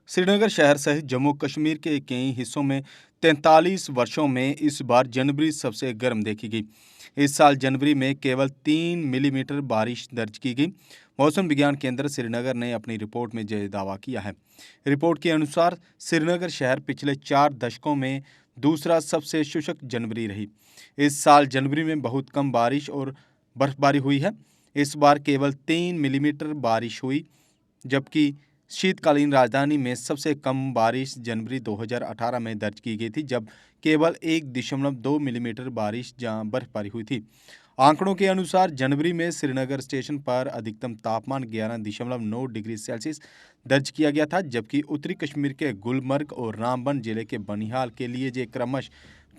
श्रीनगर शहर सहित जम्मू कश्मीर के कई हिस्सों में 43 वर्षों में इस बार जनवरी सबसे गर्म देखी गई। इस साल जनवरी में केवल 3 मिलीमीटर बारिश दर्ज की गई। मौसम विज्ञान केंद्र श्रीनगर ने अपनी रिपोर्ट में यह दावा किया है। रिपोर्ट के अनुसार श्रीनगर शहर पिछले 4 दशकों में दूसरा सबसे शुष्क जनवरी रही। इस साल जनवरी में बहुत कम बारिश और बर्फबारी हुई है। इस बार केवल 3 मिलीमीटर बारिश हुई, जबकि शीतकालीन राजधानी में सबसे कम बारिश जनवरी 2018 में दर्ज की गई थी, जब केवल 1.2 मिलीमीटर बारिश जहां बर्फबारी हुई थी। आंकड़ों के अनुसार जनवरी में श्रीनगर स्टेशन पर अधिकतम तापमान 11.9 डिग्री सेल्सियस दर्ज किया गया था, जबकि उत्तरी कश्मीर के गुलमर्ग और रामबन जिले के बनिहाल के लिए ये क्रमश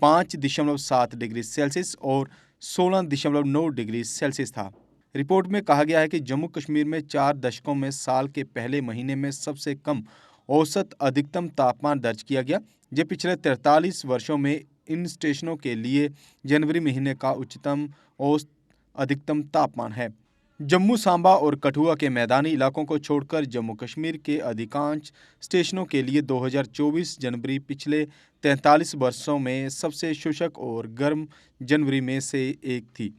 5.7 डिग्री सेल्सियस और 16.9 डिग्री सेल्सियस था। रिपोर्ट में कहा गया है कि जम्मू कश्मीर में 4 दशकों में साल के पहले महीने में सबसे कम औसत अधिकतम तापमान दर्ज किया गया। ये पिछले 43 वर्षों में इन स्टेशनों के लिए जनवरी महीने का उच्चतम औसत अधिकतम तापमान है। जम्मू, सांबा और कठुआ के मैदानी इलाकों को छोड़कर जम्मू कश्मीर के अधिकांश स्टेशनों के लिए 2024 जनवरी पिछले 43 वर्षों में सबसे शुष्क और गर्म जनवरी में से एक थी।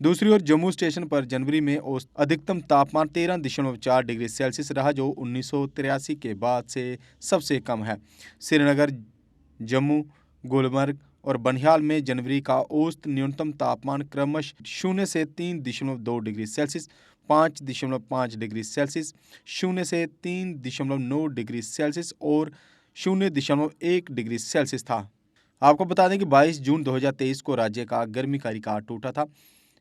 दूसरी ओर जम्मू स्टेशन पर जनवरी में औसत अधिकतम तापमान 13.4 डिग्री सेल्सियस रहा, जो 1983 के बाद से सबसे कम है। श्रीनगर, जम्मू, गुलमर्ग और बनिहाल में जनवरी का औसत न्यूनतम तापमान क्रमशः 0 से 3.2 डिग्री सेल्सियस, 5.5 डिग्री सेल्सियस, 0 से 3.9 डिग्री सेल्सियस और 0.1 डिग्री सेल्सियस था। आपको बता दें कि 22 जून 2023 को राज्य का गर्मी का रिकॉर्ड टूटा था।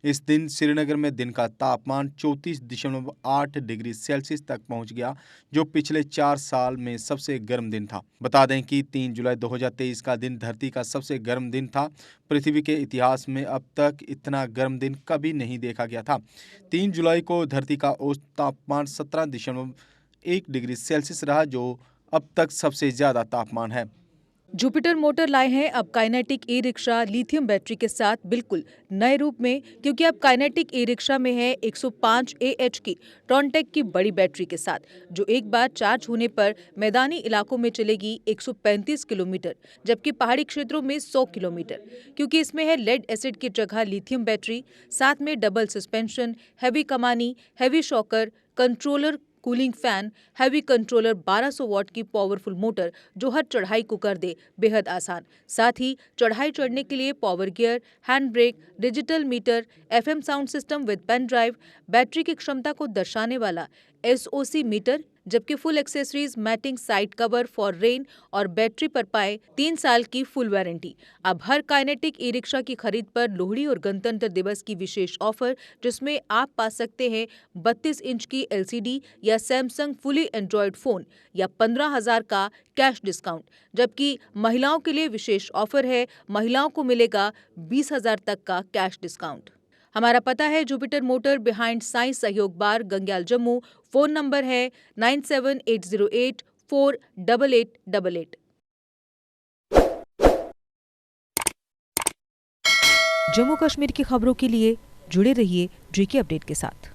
इस दिन श्रीनगर में दिन का तापमान 34.8 डिग्री सेल्सियस तक पहुंच गया, जो पिछले 4 साल में सबसे गर्म दिन था। बता दें कि 3 जुलाई 2023 का दिन धरती का सबसे गर्म दिन था। पृथ्वी के इतिहास में अब तक इतना गर्म दिन कभी नहीं देखा गया था। 3 जुलाई को धरती का औसत तापमान 17.1 डिग्री सेल्सियस रहा, जो अब तक सबसे ज्यादा तापमान है। जुपिटर मोटर लाए हैं अब kinetic e rickshaw lithium battery के साथ बिल्कुल नए रूप में, क्योंकि अब काइनेटिक ई रिक्शा में है 105 AH की ट्रॉनटेक की बड़ी बैटरी के साथ, जो एक बार चार्ज होने पर मैदानी इलाकों में चलेगी 135 किलोमीटर, जबकि पहाड़ी क्षेत्रों में 100 किलोमीटर। क्योंकि इसमें है लेड एसिड की जगह लिथियम बैटरी, साथ में डबल सस्पेंशन, हैवी कमानी, heavy shocker, controller, cooling fan, heavy controller, 1200 what की पावरफुल मोटर जो हर चढ़ाई को कर दे बेहद आसान। साथ ही चढ़ाई चढ़ने के लिए power gear, hand brake, digital meter, FM sound system with pen drive, battery की क्षमता को दर्शाने वाला SOC मीटर, जबकि full accessories, matting, side cover for rain और बैटरी पर पाए 3 साल की फुल वारंटी। अब हर काइनेटिक ई रिक्शा की खरीद पर लोहड़ी और गणतंत्र दिवस की विशेष ऑफर, जिसमें आप पा सकते हैं 32 इंच की LCD या सैमसंग फुली एंड्रॉयड फोन या 15,000 का कैश डिस्काउंट। जबकि महिलाओं के लिए विशेष ऑफर है, महिलाओं को मिलेगा 20,000 तक का कैश डिस्काउंट। हमारा पता है जुपिटर मोटर बिहाइंड साइंस सहयोग बार, गंग्याल, जम्मू। फोन नंबर है 9780848888। जम्मू कश्मीर की खबरों के लिए जुड़े रहिए GK अपडेट के साथ।